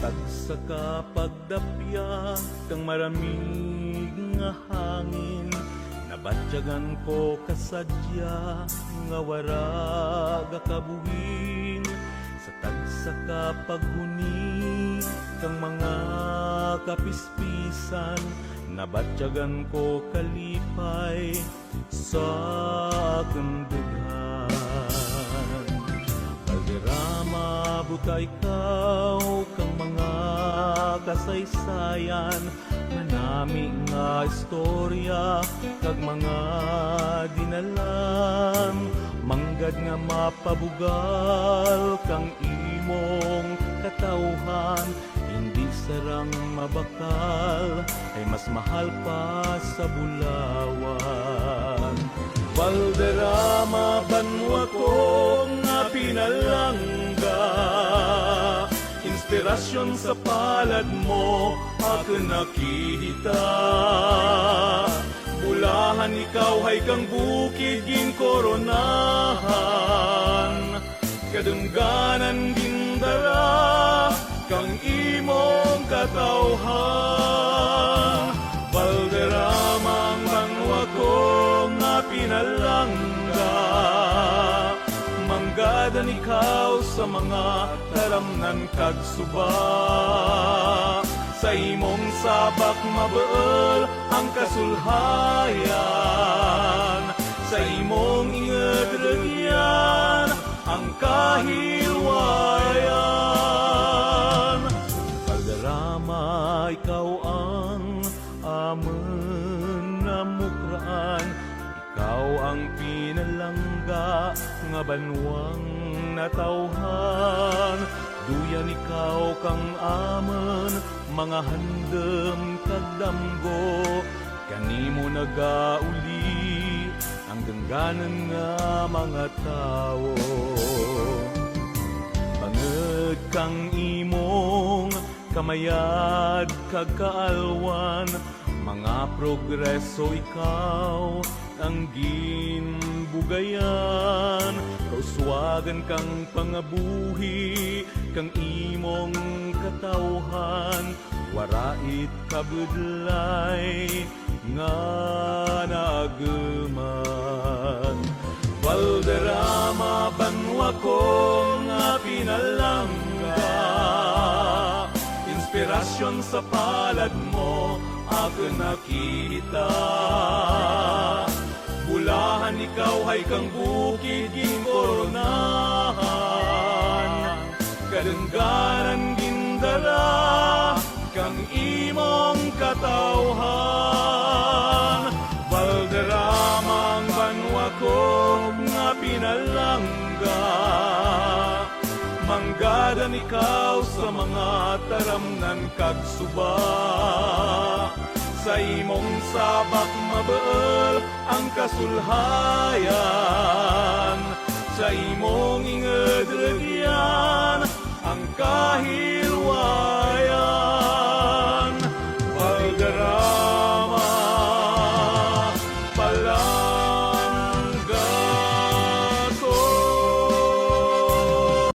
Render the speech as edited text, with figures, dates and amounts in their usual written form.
Tagsa ka pagdapya kang maramig nga hangin, nabatyagan ko kasadya nga wara ga kabuhin. Sa tagsa ka paghuni kang mga kapispisan, nabatyagan ko kalipay sa kandughan. Valderrama, buta ikaw kang mga kasaysayan, manami nga istorya kag mga dinalan. Manggad nga mapabugal kang imong katawhan, hindi sarang mabakal ay mas mahal pa sa bulawan. Valderrama, banwa ko nga pinalangga, inspirasyon sa palad mo akin nakita. Bulahan ikaw hay kang bukid ging koronahan, kadungganan gindara kang imong katawhan. Valderrama, ang banwa ko nga pinalangga, manggadan ikaw sa mga taramnan kag suba. Sa imong sabak mabeol ang kasulhayan, sa imong ingedregyan ang kahilwayan. Valderrama, ikaw ang amon na mukraan, ikaw ang pinalangga nga banwang natawhan. Duyan ikaw kang amon mga handem kag damgo, kanimo nagauli ang dengganan nga mga tao. Banged kang imong kamayad kag kaalwan, mga progreso ikaw ang ginbugayan. Kauswagan kang pangabuhi kang imong katawhan, warait kabudlay nga naageman. Valderrama, banwa ko nga pinalangga, inspirasyon sa palad mo akin nakita. Bulahan ikaw hay kang bukid ging koronahan, kadungganan gindara kang imong katawhan. Valderrama, ang banwa ko nga pinalangga, manggadan ikaw sa mga taramnan kag suba. Sa imong sabak mabeol ang kasulhayan, sa imong ingedregyan ang kahit